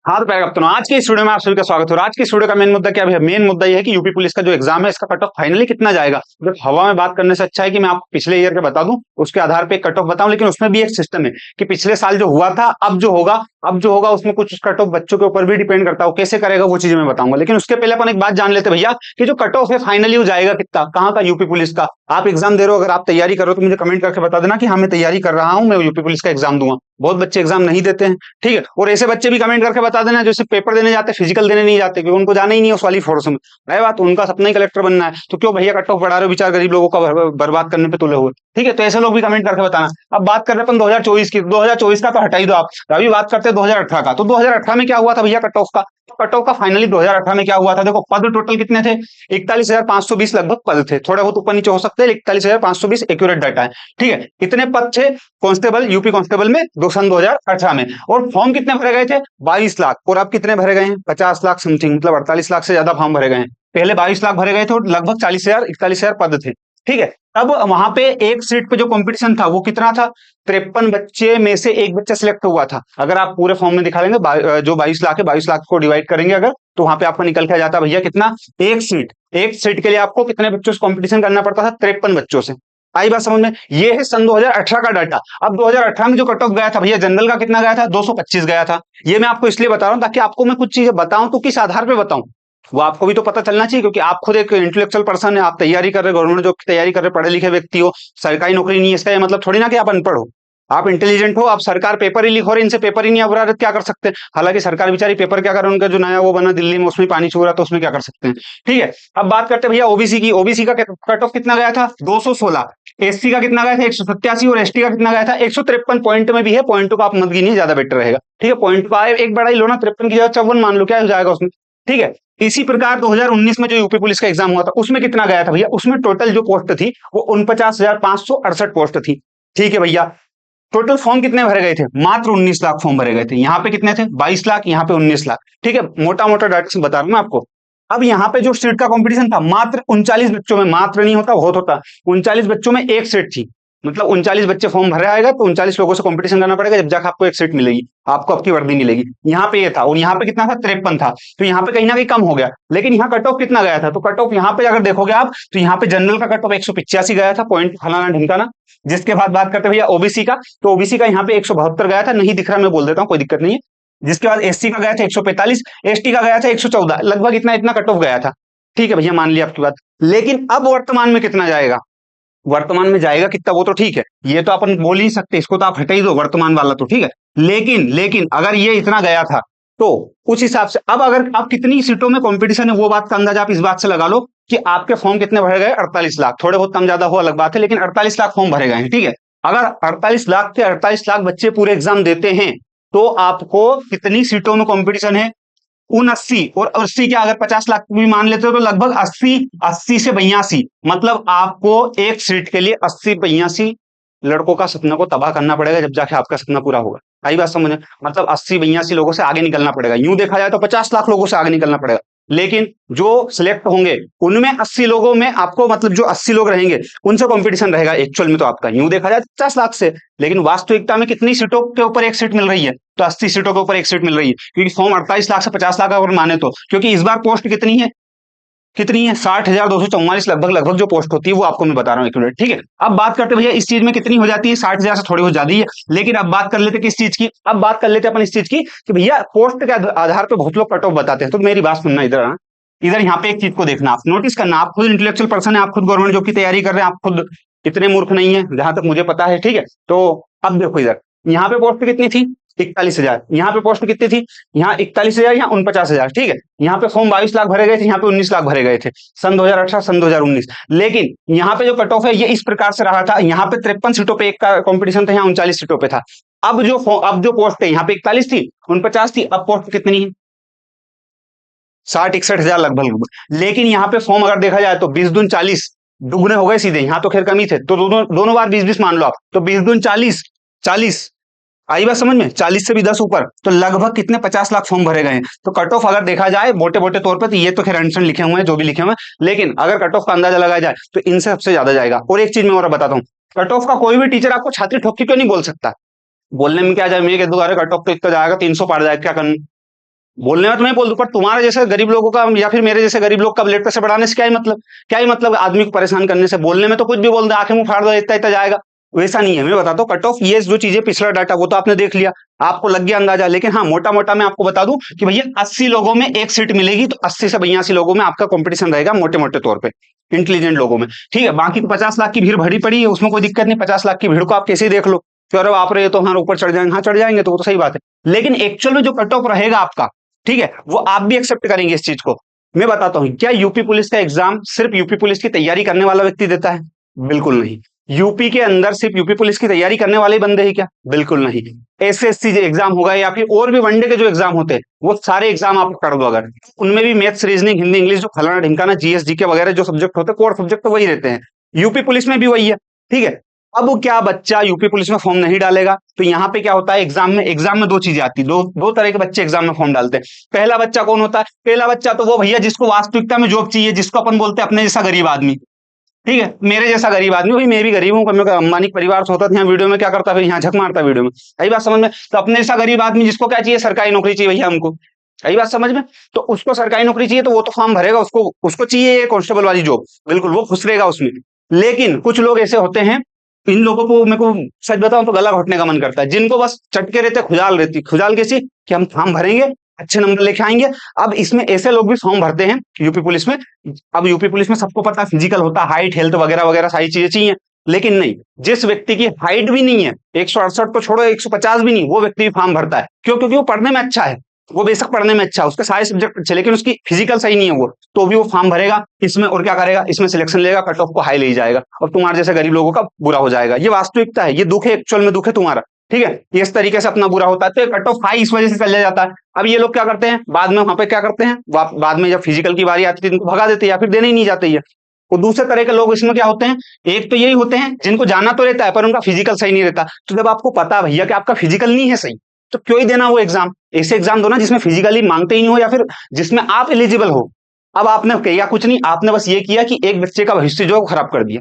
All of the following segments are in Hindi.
हाँ तो प्यारे कप्तान, आज के इस वीडियो में आप सभी का स्वागत है। और आज की इस वीडियो का मेन मुद्दा क्या है? मेन मुद्दा ये है कि यूपी पुलिस का जो एग्जाम है इसका कट ऑफ फाइनली कितना जाएगा। जब हवा में बात करने से अच्छा है कि मैं आपको पिछले ईयर के बता दूं, उसके आधार पे कट ऑफ बताऊं। लेकिन उसमें भी एक सिस्टम है कि पिछले साल जो हुआ था, अब जो होगा उसमें कुछ कट ऑफ बच्चों के ऊपर भी डिपेंड करता है। वो कैसे करेगा वो चीजें मैं बताऊंगा। लेकिन उसके पहले अपन एक बात जान लेते हैं भैया कि जो कट ऑफ है फाइनली वो जाएगा कितना, कहाँ का, यूपी पुलिस का। आप एग्जाम दे रहे हो, अगर आप तैयारी कर रहे हो तो मुझे कमेंट करके बता देना कि हाँ मैं तैयारी कर रहा हूँ, मैं यूपी पुलिस का एग्जाम दूंगा। बहुत बच्चे एग्जाम नहीं देते हैं, ठीक है। और ऐसे बच्चे भी कमेंट करके बता देना जो सिर्फ पेपर देने जाते हैं, फिजिकल देने नहीं जाते, क्योंकि उनको जाना ही नहीं है उस वाली फोर्स में। रही बात, उनका सपना ही कलेक्टर बनना है, तो क्यों भैया कट ऑफ बढ़ा रहे हो, बेचारे गरीब लोगों का बर्बाद करने पे तुले हुए। ठीक है, तो ऐसे लोग भी कमेंट करके बताना। अब बात कर रहे हैं अपन 2024 की। 2024 का तो हटा ही दो आप, अभी बात करते हैं 2018 का। तो 2018 में क्या हुआ था भैया कट ऑफ का? कट ऑफ का फाइनली 2018 में क्या हुआ था? देखो, पद टोटल कितने थे? 41,520 लगभग पद थे, थोड़े बहुत ऊपर नीचे हो सकते हैं। 41,520 एक्यूरेट डाटा है, ठीक है। कितने पद थे कांस्टेबल, यूपी कांस्टेबल में? दो सन 2018 में। और फॉर्म कितने भरे गए थे? 22 लाख। और अब कितने भरे गए हैं? 50 लाख समथिंग, मतलब 48 लाख से ज्यादा फॉर्म भरे गए हैं। पहले 22 लाख भरे गए थे और लगभग 40,000 41,000 पद थे, ठीक है। अब वहां पे एक सीट पे जो कंपटीशन था वो कितना था? 53 बच्चे में से एक बच्चा सिलेक्ट हुआ था। अगर आप पूरे फॉर्म में दिखा लेंगे, जो 22 लाख है, 22 लाख को डिवाइड करेंगे अगर, तो वहां पे आपको निकल के आ जाता भैया कितना? एक सीट के लिए आपको कितने बच्चों से कंपटीशन करना पड़ता था? 53 बच्चों से। आई बात समझ में? ये है सन 2018 का डाटा। अब 2018 में जो कट ऑफ गया था भैया, जनरल का कितना गया था? 225 गया था। ये मैं आपको इसलिए बता रहा हूं ताकि आपको मैं कुछ चीजें बताऊं तो किस आधार पे बताऊं, वो आपको भी तो पता चलना चाहिए। क्योंकि आप खुद एक इंटेलेक्चुअल पर्सन है, आप तैयारी कर रहे, गवर्नमेंट जॉब की तैयारी कर रहे, पढ़े लिखे व्यक्ति हो, सरकारी नौकरी नहीं है, इसका ये मतलब थोड़ी ना कि आप अनपढ़ हो। आप इंटेलिजेंट हो, आप सरकार पेपर ही लिखो रहे, इनसे पेपर ही नहीं अब रहा, क्या कर सकते हैं? हालांकि सरकार बेचारी पेपर क्या कर रहे हैं, उनका जो नया वो बना दिल्ली में उसमें पानी छू रहा, तो उसमें क्या कर सकते हैं, ठीक है। अब बात करते हैं भैया ओबीसी की। ओबीसी का कट ऑफ कितना गया था? 216। एससी का कितना गया था? 187। और एसटी का कितना गया था? 153। पॉइंट में भी है, पॉइंट को आप मत गिनिए, ज्यादा बेटर रहेगा, ठीक है। पॉइंट को आए एक बड़ा ही लो ना, 53 की जगह 54 मान लो, क्या हो जाएगा उसमें, ठीक है। इसी प्रकार 2019 में जो यूपी पुलिस का एग्जाम हुआ था उसमें कितना गया था भैया? उसमें टोटल जो पोस्ट थी वो 49,568 पोस्ट थी, ठीक है भैया। टोटल फॉर्म कितने भरे गए थे? मात्र 19 लाख फॉर्म भरे गए थे। यहाँ पे कितने थे? 22 लाख, यहाँ पे 19 लाख, ठीक है। मोटा मोटा डाटा से बता रहा हूं मैं आपको। अब यहाँ पे जो सीट का कंपटीशन था, मात्र 39 बच्चों में, मात्र नहीं होता बहुत होता, 39 बच्चों में एक सीट थी। मतलब 39 बच्चे फॉर्म भरे आएगा तो 39 लोगों से कंपटीशन करना पड़ेगा, जब जाकर आपको एक सीट मिलेगी, आपको आपकी वर्दी मिलेगी। यहाँ पे ये था, और यहाँ पे कितना था? 53 था। तो यहाँ पे कहीं ना कहीं कम हो गया। लेकिन यहाँ कट ऑफ कितना गया था? तो कट ऑफ यहाँ पे अगर देखोगे आप, तो यहाँ पे जनरल का कट ऑफ 185 गया था, पॉइंट फलाना ढिमकाना। जिसके बाद बात करते भैया ओबीसी का, तो ओबीसी का यहाँ पे 172 गया था, नहीं दिख रहा मैं बोल देता हूँ, कोई दिक्कत नहीं है। जिसके बाद एससी का गया था 145, एसटी का गया था 114, लगभग इतना इतना कट ऑफ गया था, ठीक है भैया, मान लिया आपकी बात। लेकिन अब वर्तमान में कितना जाएगा? वर्तमान में जाएगा कितना वो तो ठीक है, ये तो अपन बोल ही सकते, इसको तो आप हटा ही दो वर्तमान वाला तो, ठीक है। लेकिन अगर ये इतना गया था तो उस हिसाब से अब अगर आप कितनी सीटों में कंपटीशन है वो बात का अंदाजा आप इस बात से लगा लो कि आपके फॉर्म कितने भरे गए? 48 लाख। थोड़े बहुत कम ज्यादा हो अलग बात है, लेकिन 48 लाख फॉर्म भरे गए हैं, ठीक है। अगर 48 लाख के 48 लाख बच्चे पूरे एग्जाम देते हैं तो आपको कितनी सीटों में कंपटीशन है? 79। और 80 क्या, अगर 50 लाख भी मान लेते हो तो लगभग 80 से 82, मतलब आपको एक सीट के लिए 80 82 लड़कों का सपना को तबाह करना पड़ेगा, जब जाके आपका सपना पूरा होगा। आई बात समझ में? मतलब 80 82 लोगों से आगे निकलना पड़ेगा। यूं देखा जाए तो 50 लाख लोगों से आगे निकलना पड़ेगा। लेकिन जो सिलेक्ट होंगे उनमें 80 लोगों में आपको, मतलब जो 80 लोग रहेंगे उनसे कंपटीशन रहेगा एक्चुअल में तो आपका, यूं देखा जाए 50 लाख से। लेकिन वास्तविकता में कितनी सीटों के ऊपर एक सीट मिल रही है? तो 80 सीटों के ऊपर एक सीट मिल रही है, क्योंकि फॉर्म 48 लाख से 50 लाख अगर माने तो, क्योंकि इस बार पोस्ट कितनी है? कितनी है? 60,244 लगभग लगभग जो पोस्ट होती है वो आपको मैं बता रहा हूँ, एक मिनट, ठीक है। अब बात करते भैया इस चीज में कितनी हो जाती है? 60,000 से थोड़ी हो जाती है। लेकिन अब बात कर लेते किस चीज की? अब बात कर लेते अपन इस चीज की कि भैया पोस्ट के आधार पर बहुत लोग कट ऑफ बताते हैं। तो मेरी बात सुनना, इधर आना, इधर यहाँ पे एक चीज को देखना, आप नोटिस करना। आप खुद इंटेलेक्चुअल पर्सन है, आप खुद गवर्नमेंट जॉब की तैयारी कर रहे हैं, आप खुद इतने मूर्ख नहीं है जहां तक मुझे पता है, ठीक है। तो अब देखो इधर, यहाँ पे पोस्ट कितनी थी? 41,000। यहाँ पे पोस्ट कितनी थी? यहाँ 41,000, यहाँ 49,000, ठीक है। यहाँ पे फॉर्म 22 लाख भरे गए थे, यहाँ पे 19 लाख भरे गए थे, सन 2018 सन 2019। लेकिन यहाँ पे जो कट ऑफ है ये इस प्रकार से रहा था, यहाँ पे 53 सीटों पे एक का कॉम्पिटिशन था, यहाँ 39 सीटों पे था। अब जो पोस्ट है यहाँ पे 41 थी, 49 थी, अब पोस्ट कितनी है? 60 61 हजार लगभग। लेकिन यहाँ पे फॉर्म अगर देखा जाए तो 20 दूनी 40, दुगने हो गए सीधे, यहाँ तो खैर कमी थे, तो दोनों दोनों बार 20 20 मान लो आप, तो 20 दूनी 40, 40। आई बात समझ में? 40 से भी 10 ऊपर, तो लगभग कितने? 50 लाख फॉर्म भरे गए हैं। तो कट ऑफ अगर देखा जाए मोटे मोटे तौर पर, तो ये तो खैर आंसर लिखे हुए हैं जो भी लिखे हुए हैं, लेकिन अगर कट ऑफ का अंदाजा लगाया जाए तो इनसे सबसे ज्यादा जाएगा। और एक चीज मैं और बताता हूँ, कट ऑफ का कोई भी टीचर आपको छात्री ठोक के क्यों नहीं बोल सकता? बोलने में क्या जाए, मुझे कह दूं अरे कट ऑफ तो इतना जाएगा, 300 पार जाएगा, क्या करना? बोलने में तो मैं बोल दूं, पर तुम्हारे जैसे गरीब लोगों का या फिर मेरे जैसे गरीब लोग का ब्लड प्रेशर बढ़ाने से क्या ही मतलब, क्या ही मतलब आदमी को परेशान करने से। बोलने में तो कुछ भी बोल दे, आंखें मुंह फाड़ दो, इतना इतना जाएगा, वैसा नहीं है। मैं बताता हूँ कट ऑफ, ये जो चीजें पिछला डाटा वो तो आपने देख लिया, आपको लग गया अंदाजा। लेकिन हाँ, मोटा मोटा मैं आपको बता दूं कि भैया 80 लोगों में एक सीट मिलेगी, तो 80 से 82 लोगों में आपका कंपटीशन रहेगा मोटे मोटे तौर पे, इंटेलिजेंट लोगों में। ठीक है, बाकी 50 लाख की भीड़ भरी पड़ी है, उसमें कोई दिक्कत नहीं। 50 लाख की भीड़ को आप कैसे ही देख लो कि अरे आप रहे तो हाँ ऊपर चढ़ जाएंगे, हाँ चढ़ जाएंगे, तो वो तो सही बात है। लेकिन एक्चुअल में जो कट ऑफ रहेगा आपका, ठीक है, वो आप भी एक्सेप्ट करेंगे इस चीज को। मैं बताता हूं, क्या यूपी पुलिस का एग्जाम सिर्फ यूपी पुलिस की तैयारी करने वाला व्यक्ति देता है? बिल्कुल नहीं। यूपी के अंदर सिर्फ यूपी पुलिस की तैयारी करने वाले ही बंदे ही क्या? बिल्कुल नहीं। एसएससी जो एग्जाम होगा या फिर और भी वनडे के जो एग्जाम होते हैं, वो सारे एग्जाम आप कर दो अगर, उनमें भी मैथ्स, रीजनिंग, हिंदी, इंग्लिश, जो फलाना ढिमकाना, जीएस, जीके वगैरह जो सब्जेक्ट होते हैं, कोर सब्जेक्ट तो वही रहते हैं। यूपी पुलिस में भी वही है। ठीक है, अब वो क्या बच्चा यूपी पुलिस में फॉर्म नहीं डालेगा? तो यहाँ पे क्या होता है, एग्जाम में दो चीजें आती है, दो तरह के बच्चे एग्जाम में फॉर्म डालते हैं। पहला बच्चा कौन होता है? पहला बच्चा तो वो भैया जिसको वास्तविकता में जॉब चाहिए, जिसको अपन बोलते हैं अपने जैसा गरीब आदमी। ठीक है, मेरे जैसा गरीब आदमी, भाई मैं भी गरीब हूँ, मैं अंबानी परिवार से होता था, यहाँ वीडियो में क्या करता, भाई यहाँ झक मारता वीडियो में, सही बात समझ में। तो अपने जैसा गरीब आदमी जिसको क्या चाहिए, सरकारी नौकरी चाहिए भैया हमको, सही बात समझ में। तो उसको सरकारी नौकरी चाहिए, तो वो तो फॉर्म भरेगा, उसको उसको चाहिए कांस्टेबल वाली जॉब, बिल्कुल वो खुश रहेगा उसमें। लेकिन कुछ लोग ऐसे होते हैं, इन लोगों को मेरे को सच बताऊं तो गला घोटने का मन करता है, जिनको बस चटके रहते, खुजाल रहती, खुजाल कैसी कि हम फॉर्म भरेंगे, अच्छे नंबर लेके आएंगे। अब इसमें ऐसे लोग भी फॉर्म भरते हैं यूपी पुलिस में। अब यूपी पुलिस में सबको पता है फिजिकल होता है, हाइट, हेल्थ वगैरह वगैरह सारी चीजें चाहिए। लेकिन नहीं, जिस व्यक्ति की हाइट भी नहीं है, 168 तो छोड़ो, 150 भी नहीं, वो व्यक्ति भी फॉर्म भरता है। क्यों? क्योंकि वो पढ़ने में अच्छा है, वो बेशक पढ़ने में अच्छा है, उसके सारे सब्जेक्ट अच्छे, लेकिन उसकी फिजिकल सही नहीं है वो, तो भी वो फॉर्म भरेगा इसमें, और क्या करेगा, इसमें सिलेक्शन लेगा, कट ऑफ को हाई ले जाएगा, और तुम्हारे जैसे गरीब लोगों का बुरा हो जाएगा। ये वास्तविकता है, ये दुख है, एक्चुअल में दुख है तुम्हारा। ठीक है, ये इस तरीके से अपना बुरा होता है, तो कट ऑफ हाई इस वजह से चले जाता है। अब ये लोग क्या करते हैं, बाद में वहां पे क्या करते हैं, बाद में जब फिजिकल की बारी आती है, इनको भगा देते हैं या फिर देने ही नहीं जाते ये। और दूसरे तरह के लोग इसमें क्या होते हैं, एक तो यही होते हैं जिनको जाना तो रहता है पर उनका फिजिकल सही नहीं रहता। तो जब आपको पता है भैया कि आपका फिजिकल नहीं है सही, तो क्यों ही देना वो एग्जाम। ऐसे एग्जाम दो ना जिसमें फिजिकली मांगते ही नहीं हो, या फिर जिसमें आप एलिजिबल हो। अब आपने किया कुछ नहीं, आपने बस ये किया कि एक बच्चे का भविष्य जो खराब कर दिया।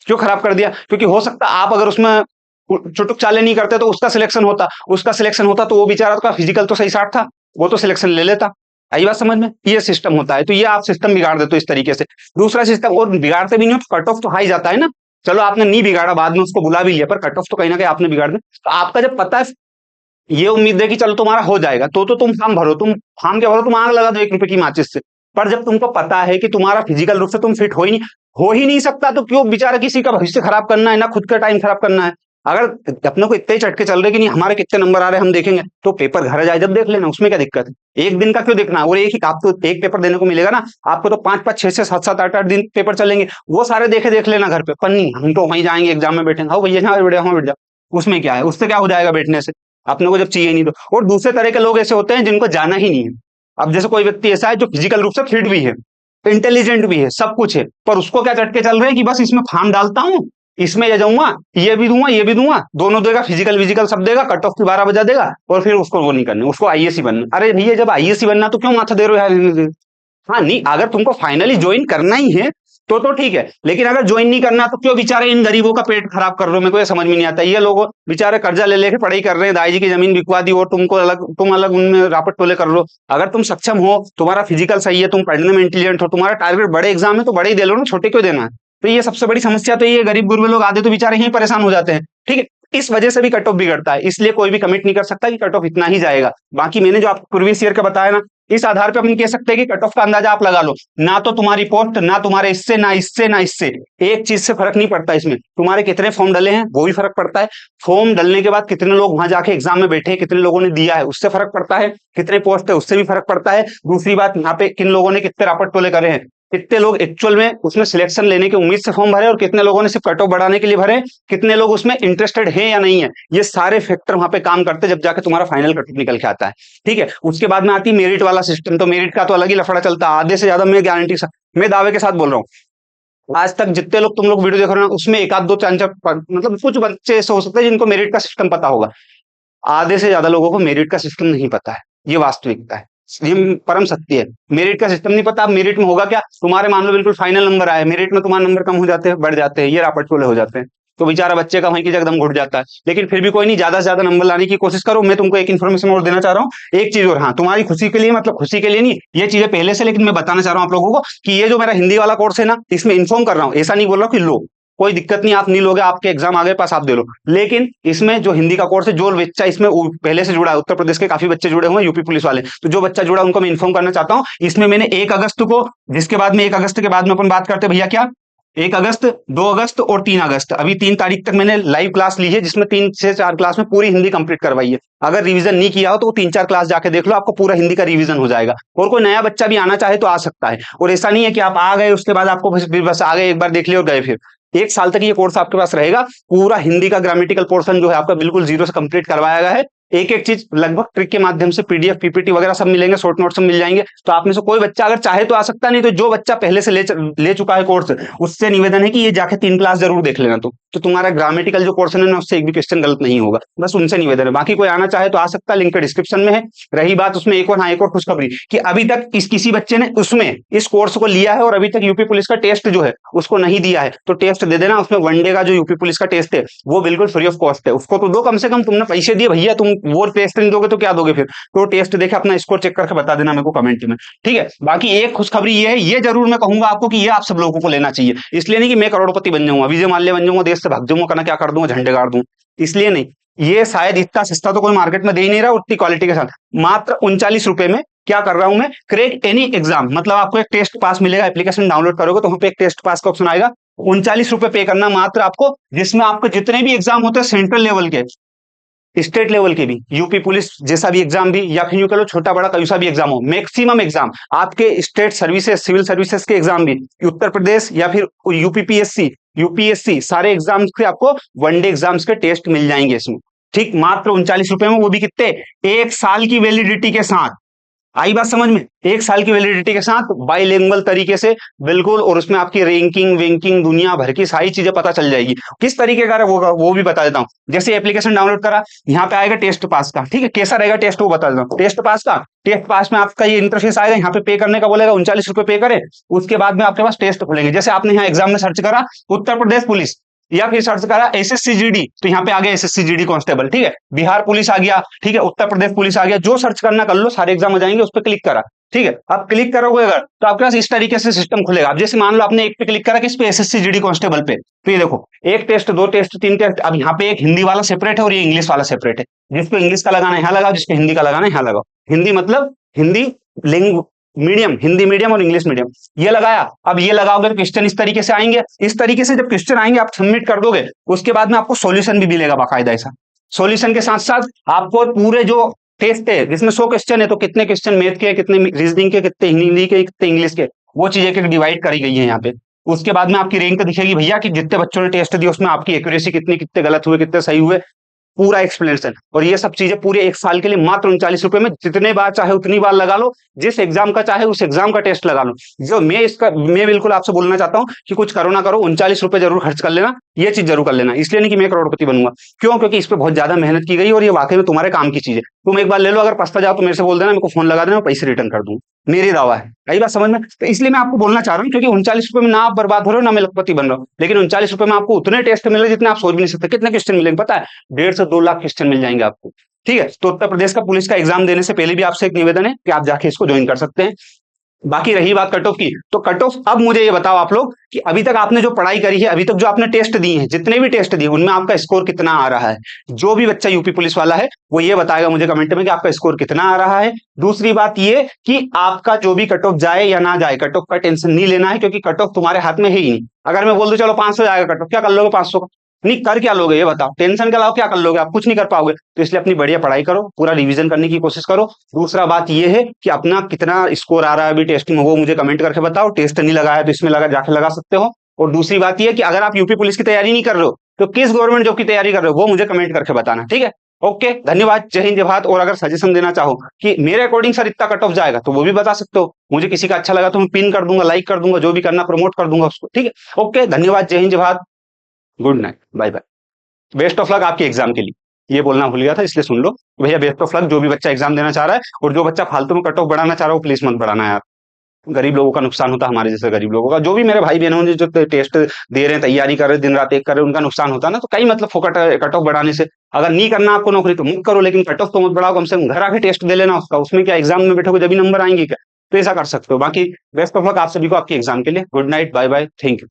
क्यों खराब कर दिया? क्योंकि हो सकता है आप अगर उसमें चुटुक चाले नहीं करते तो उसका सिलेक्शन होता, तो वो बेचारा का फिजिकल तो सही साठ था, वो तो सिलेक्शन ले लेता। आई बात समझ में? ये सिस्टम होता है, तो ये आप सिस्टम बिगाड़ देते हो इस तरीके से। दूसरा सिस्टम, और बिगाड़ते भी नहीं हो तो कट ऑफ तो हाई जाता है ना। चलो आपने नहीं बिगाड़ा, बाद में उसको बुला भी लिया, पर कट ऑफ तो कहीं ना कहीं आपने बिगाड़ दिया। तो आपका जब पता है, ये उम्मीद है कि चलो तुम्हारा हो जाएगा, तो तुम फॉर्म भरो, तुम फॉर्म के भरो, तुम आग लगा दो 1 रुपए की माचिस से। पर जब तुमको पता है कि तुम्हारा फिजिकल रूप से तुम फिट हो ही नहीं सकता, तो क्यों बेचारा किसी का भविष्य खराब करना है, ना खुद का टाइम खराब करना है। अगर अपने को इतने ही चटके चल रहे कि नहीं हमारे कितने नंबर आ रहे हैं हम देखेंगे, तो पेपर घर जाए जब देख लेना, उसमें क्या दिक्कत है। एक दिन का क्यों देखना, और एक ही आपको एक पेपर देने को मिलेगा ना, आपको तो 5-5, 6-6, 7-7, 8-8 दिन पेपर चलेंगे, वो सारे देख लेना घर पे। पन्नी हम तो वहीं जाएंगे एग्जाम में बैठेंगे, हाँ भैया यहाँ बैठ जाओ, उसमें क्या है, उससे क्या हो जाएगा बैठने से, अपने को जब चाहिए नहीं तो। और दूसरे तरह के लोग ऐसे होते हैं जिनको जाना ही नहीं है। अब जैसे कोई व्यक्ति ऐसा है जो फिजिकल रूप से फिट भी है, इंटेलिजेंट भी है, सब कुछ है, पर उसको क्या चटके चल रहे हैं कि बस इसमें फॉर्म डालता हूं, इसमें ये जाऊंगा, ये भी दूंगा, ये भी दूंगा, दोनों देगा, फिजिकल विजिकल सब देगा, कट ऑफ की 12 बजा देगा, और फिर उसको वो नहीं करना, उसको आईएएस बनना। अरे भैया जब आईएएस बनना तो क्यों माथा दे रहे हो यार। हाँ नहीं, अगर तुमको फाइनली ज्वाइन करना ही है तो ठीक है, लेकिन अगर ज्वाइन नहीं करना तो क्यों बेचारे इन गरीबों का पेट खराब कर रहे हो। मेरे को ये समझ में नहीं आता, ये लोग बेचारे कर्जा ले लेके पढ़ाई कर रहे हैं, दाई जी की जमीन बिकवा दी, और तुम अलग उनमें रापट टोले कर रहे हो। अगर तुम सक्षम हो, तुम्हारा फिजिकल सही है, तुम पढ़ने में इंटेलिजेंट हो, तुम्हारा टारगेट बड़े एग्जाम है, तो बड़े ही दे लो ना, छोटे क्यों देना है। तो ये सबसे बड़ी समस्या तो ये गरीब गुरबे लोग आधे तो बेचारे यही परेशान हो जाते हैं। ठीक है, इस वजह से भी कट ऑफ बिगड़ता है, इसलिए कोई भी कमिट नहीं कर सकता कि कट ऑफ इतना ही जाएगा। बाकी मैंने जो आपको प्रीवियस ईयर का बताया ना, इस आधार पे अपन कह सकते हैं कि कट ऑफ का अंदाजा आप लगा लो। ना तो तुम्हारी पोस्ट, ना तुम्हारे इससे, ना इससे, ना इससे, एक चीज से फर्क नहीं पड़ता इसमें, तुम्हारे कितने फॉर्म डले हैं वो भी फर्क पड़ता है। फॉर्म डलने के बाद कितने लोग वहां जाके एग्जाम में बैठे हैं, कितने लोगों ने दिया है, उससे फर्क पड़ता है। कितने पोस्ट है उससे भी फर्क पड़ता है। दूसरी बात, यहाँ पे किन लोगों ने कितने रापट टोले करे हैं, कितने लोग एक्चुअल में उसमें सिलेक्शन लेने की उम्मीद से फॉर्म भरे, और कितने लोगों ने सिर्फ कट ऑफ बढ़ाने के लिए भरे, कितने लोग उसमें इंटरेस्टेड है या नहीं है। ये सारे फैक्टर वहां पे काम करते हैं जब जाके तुम्हारा फाइनल कट ऑफ निकल के आता है। ठीक है, उसके बाद में आती है मेरिट वाला सिस्टम। तो मेरिट का तो अलग ही लफड़ा चलता है, आधे से ज्यादा मैं गारंटी, मैं दावे के साथ बोल रहा हूँ, आज तक जितने लोग तुम लोग वीडियो देख रहे हो उसमें एक आध दो चांस, मतलब कुछ बच्चे ऐसे हो सकते हैं जिनको मेरिट का सिस्टम पता होगा, आधे से ज्यादा लोगों को मेरिट का सिस्टम नहीं पता है। ये वास्तविकता है, ये परम सत्य है। मेरिट का सिस्टम नहीं पता। अब मेरिट में होगा क्या, तुम्हारे मान लो बिल्कुल फाइनल नंबर आए, मेरिट में तुम्हारे नंबर कम हो जाते हैं, बढ़ जाते हैं, ये रापट टोले हो जाते हैं। तो बेचारा बच्चे का वहीं की जगह दम घुट जाता है। लेकिन फिर भी कोई नहीं, ज्यादा से ज्यादा नंबर लाने की कोशिश करो। मैं तुमको एक इन्फॉर्मेशन और देना चाह रहा हूँ, एक चीज और, हाँ तुम्हारी खुशी के लिए, मतलब खुशी के लिए नहीं, ये चीजें पहले से, लेकिन मैं बताना चाह रहा हूँ आप लोगों को कि ये जो मेरा हिंदी वाला कोर्स है ना, इसमें इन्फॉर्म कर रहा हूँ, ऐसा नहीं बोल रहा हूँ कि लो कोई दिक्कत नहीं, आप नहीं लोगे, आपके एग्जाम आगे पास आप दे लो। लेकिन इसमें जो हिंदी का कोर्स है, जो बच्चा इसमें पहले से जुड़ा है, उत्तर प्रदेश के काफी बच्चे जुड़े हुए हैं, यूपी पुलिस वाले, तो जो बच्चा जुड़ा उनको मैं इन्फॉर्म करना चाहता हूँ। इसमें मैंने 1 अगस्त को, जिसके बाद में 1 अगस्त के बाद में अपन बात करते हैं भैया, क्या 1 अगस्त, 2 अगस्त और 3 अगस्त, अभी 3 तारीख तक मैंने लाइव क्लास ली है, जिसमें 3 से 4 क्लास में पूरी हिंदी कंप्लीट करवाई है। अगर रिवीजन नहीं किया हो तो 3-4 क्लास जाके देख लो, आपको पूरा हिंदी का रिवीजन हो जाएगा। और कोई नया बच्चा भी आना चाहे तो आ सकता है। और ऐसा नहीं है कि आप आ गए उसके बाद आपको बस आ गए, एक बार देख लिया और गए। फिर 1 साल तक ये कोर्स आपके पास रहेगा। पूरा हिंदी का ग्रामेटिकल पोर्शन जो है आपका बिल्कुल जीरो से कंप्लीट करवाया गया है। एक एक चीज लगभग ट्रिक के माध्यम से, पीडीएफ पीपीटी वगैरह सब मिलेंगे, शॉर्ट नोट सब मिल जाएंगे। तो आप में से कोई बच्चा अगर चाहे तो आ सकता, नहीं तो जो बच्चा पहले से ले चुका है कोर्स, उससे निवेदन है कि ये जाके 3 क्लास जरूर देख लेना। तो तुम्हारा ग्रामेटिकल जो पोर्शन है ना, उससे एक भी क्वेश्चन गलत नहीं होगा, बस उनसे निवेदन है। बाकी कोई आना चाहे तो आ सकता है, लिंक डिस्क्रिप्शन में है। रही बात उसमें एक और, हाँ एक और खुशखबरी, कि अभी तक किसी बच्चे ने उसमें इस कोर्स को लिया है और अभी तक यूपी पुलिस का टेस्ट जो है उसको नहीं दिया है, तो टेस्ट दे देना। उसमें वनडे का जो यूपी पुलिस का टेस्ट है वो बिल्कुल फ्री ऑफ कॉस्ट है, उसको तो दो कम से कम। तुमने पैसे दिए भैया, तुम वो टेस्ट नहीं दोगे तो क्या दोगे फिर? तो टेस्ट देखे अपना स्कोर चेक करके बता देना मेरे को कमेंट में, ठीक है। बाकी एक खुशखबरी ये है, ये जरूर मैं कहूंगा आपको कि ये आप सब लोगों को लेना चाहिए। इसलिए नहीं कि मैं करोड़पति बन जाऊंगा, विजय माल्या बन जाऊंगा, देश से भाग जाऊंगा, करना क्या कर दूंगा, झंडे गाड़ दूं, इसलिए नहीं। ये शायद इतना सस्ता तो कोई मार्केट में दे ही नहीं रहा उतनी क्वालिटी के साथ। मात्र 39 रुपए में क्या कर रहा हूं मैं, क्रैक एनी एग्जाम, मतलब आपको एक टेस्ट पास मिलेगा। एप्लीकेशन डाउनलोड करोगे तो वहां पे एक टेस्ट पास का ऑप्शन आएगा। 39 रुपए पे करना मात्र आपको, जिसमें आपको जितने भी एग्जाम होते हैं सेंट्रल लेवल के, स्टेट लेवल के भी, यूपी पुलिस जैसा भी एग्जाम भी, या फिर यूं कह लो छोटा बड़ा कोई सा भी एग्जाम हो, मैक्सिमम एग्जाम आपके स्टेट सर्विसेज, सिविल सर्विसेज के एग्जाम भी, उत्तर प्रदेश या फिर यूपीपीएससी, यूपीएससी, सारे एग्जाम्स के आपको वनडे एग्जाम्स के टेस्ट मिल जाएंगे इसमें, ठीक, मात्र 39 रुपए में। वो भी कितने, 1 साल की वैलिडिटी के साथ। आई बात समझ में? 1 साल की वैलिडिटी के साथ, बाइलिंगुअल तरीके से बिल्कुल। और उसमें आपकी रैंकिंग वेंकिंग दुनिया भर की सारी चीजें पता चल जाएगी। किस तरीके का होगा वो भी बता देता हूँ। जैसे एप्लीकेशन डाउनलोड करा, यहाँ पे आएगा टेस्ट पास का, ठीक है, कैसा रहेगा टेस्ट वो बता देता हूँ। टेस्ट पास का, टेस्ट पास में आपका ये इंटरफेस आएगा, यहाँ पे करने का बोलेगा, 39 रुपए पे करे। उसके बाद में आपके पास टेस्ट खुलेंगे। जैसे आपने यहाँ एग्जाम में सर्च करा उत्तर प्रदेश पुलिस, या फिर सर्च करा एसएससीजीडी, तो यहाँ पे आ गया एसएससीजीडी कांस्टेबल, ठीक है, बिहार पुलिस आ गया, ठीक है, उत्तर प्रदेश पुलिस आ गया। जो सर्च करना कर लो, सारे एग्जाम आ जाएंगे, उस पर क्लिक करा, ठीक है। अब क्लिक करोगे अगर, तो आपके पास इस तरीके से सिस्टम खुलेगा। अब जैसे मान लो आपने एक पे क्लिक करा, किस पे, एसएससीजीडी कांस्टेबल पे, तो ये देखो, एक टेस्ट, दो टेस्ट, तीन टेस्ट। अब यहाँ पे एक हिंदी वाला सेपरेट है और ये इंग्लिश वाला सेपरेट है। जिसको इंग्लिश का लगाना है यहाँ लगाओ, जिसको हिंदी का लगाना है यहाँ लगाओ। हिंदी मतलब हिंदी लिंग मीडियम, हिंदी मीडियम और इंग्लिश मीडियम, ये लगाया। अब ये लगाओगे तो क्वेश्चन इस तरीके से आएंगे। इस तरीके से जब क्वेश्चन आएंगे आप सबमिट कर दोगे, उसके बाद में आपको सॉल्यूशन भी मिलेगा बाकायदा। ऐसा सॉल्यूशन के साथ साथ आपको पूरे जो टेस्ट है, जिसमें 100 क्वेश्चन है, तो कितने क्वेश्चन मैथ के, कितने रीजनिंग के, कितने हिंदी के, कितने इंग्लिश के, वो चीजें एक डिवाइड करी गई है यहाँ पे। उसके बाद में आपकी रैंक दिखेगी भैया कि जितने बच्चों ने टेस्ट दिया उसमें आपकी एक्यूरेसी कितनी, कितने गलत हुए, कितने सही हुए, पूरा एक्सप्लेनेशन। और ये सब चीजें पूरे 1 साल के लिए मात्र 39 रुपए में, जितने बार चाहे उतनी बार लगा लो, जिस एग्जाम का चाहे उस एग्जाम का टेस्ट लगा लो। जो मैं बिल्कुल आपसे बोलना चाहता हूँ कि कुछ करो ना करो, 39 रुपए जरूर खर्च कर लेना, ये चीज जरूर कर लेना। इसलिए नहीं कि मैं करोड़पति बनूंगा, क्यों, क्योंकि इस पर बहुत ज्यादा मेहनत की गई और ये वाकई में तुम्हारे काम की चीज है। तुम एक बार ले लो, अगर पछता जाओ तो मेरे से बोल देना, मेरे को फोन लगा देना, पैसे रिटर्न कर दूंगा, मेरी दावा है। यही बात समझ में? तो इसलिए मैं आपको बोलना चाह रहा हूँ, क्योंकि 39 रुपए में ना आप बर्बाद हो रहे हो, ना मैं लखपति बन रहा हूँ, लेकिन 39 रुपए में आपको उतने टेस्ट मिले जितने आप सोच भी नहीं सकते। कितने क्वेश्चन मिलेंगे पता है? 1.5 से 2 लाख क्वेश्चन मिल जाएंगे आपको, ठीक है। तो उत्तर प्रदेश का पुलिस का एग्जाम देने से पहले भी आपसे एक निवेदन है कि आप जाके इसको ज्वाइन कर सकते हैं। बाकी रही बात कट ऑफ की, तो कट ऑफ अब मुझे ये बताओ आप लोग कि अभी तक आपने जो पढ़ाई करी है, अभी तक जो आपने टेस्ट दिए हैं, जितने भी टेस्ट दिए, उनमें आपका स्कोर कितना आ रहा है? जो भी बच्चा यूपी पुलिस वाला है वो ये बताएगा मुझे कमेंट में कि आपका स्कोर कितना आ रहा है। दूसरी बात ये कि आपका जो भी कट ऑफ जाए या ना जाए, कट ऑफ का टेंशन नहीं लेना है, क्योंकि कट ऑफ तुम्हारे हाथ में है ही नहीं। अगर मैं बोल दूं चलो 500 जाएगा कट ऑफ, क्या कर लोगे 500 का? नहीं, कर क्या लोगे ये बताओ? टेंशन के अलावा क्या कर लोगे? आप कुछ नहीं कर पाओगे। तो इसलिए अपनी बढ़िया पढ़ाई करो, पूरा रिवीजन करने की कोशिश करो। दूसरा बात ये है कि अपना कितना स्कोर आ रहा है अभी टेस्ट में, वो मुझे कमेंट करके बताओ। टेस्ट नहीं लगाया तो इसमें लगा, जाके लगा सकते हो। और दूसरी बात ये है कि अगर आप यूपी पुलिस की तैयारी नहीं कर रहे हो तो किस गवर्नमेंट जॉब की तैयारी कर रहे हो वो मुझे कमेंट करके बताना, ठीक है। ओके, धन्यवाद, जय हिंद जय भारत। और अगर सजेशन देना चाहो कि मेरे अकॉर्डिंग सर इतना कट ऑफ जाएगा, तो वो भी बता सकते हो। मुझे किसी का अच्छा लगा तो मैं पिन कर दूंगा, लाइक कर दूंगा, जो भी करना प्रमोट कर दूंगा उसको, ठीक है। ओके, धन्यवाद, जय हिंद जय Bharat, good night, bye bye. Best of luck आपके एग्जाम के लिए, ये बोलना भूल गया था, इसलिए सुन लो भैया। बेस्ट ऑफ लक जो भी बच्चा एग्जाम देना चाह रहा है, और जो बच्चा फालतू में कट ऑफ बढ़ाना चाह रहा है वो प्लीज मत बढ़ाना यार। गरीब लोगों का नुकसान होता है, हमारे जैसे गरीब लोगों का। जो भी मेरे भाई बहन होंगे जो टेस्ट दे रहे हैं, तैयारी कर रहे हैं, दिन रात एक कर रहे हैं, उनका नुकसान होता है ना। तो कई मतलब फोकट कट ऑफ बढ़ाने से, अगर नहीं करना आपको नौकरी तो मत करो, लेकिन कट ऑफ तो मत बढ़ाओ, कम से कम घर आके टेस्ट दे लेना उसका। उसमें क्या एग्जाम में बैठोगे जब भी नंबर आएंगे क्या? तो ऐसा कर सकते हो। बाकी बेस्ट ऑफ लक आप सभी को आपके एग्जाम के लिए। Good night, bye bye, thank you.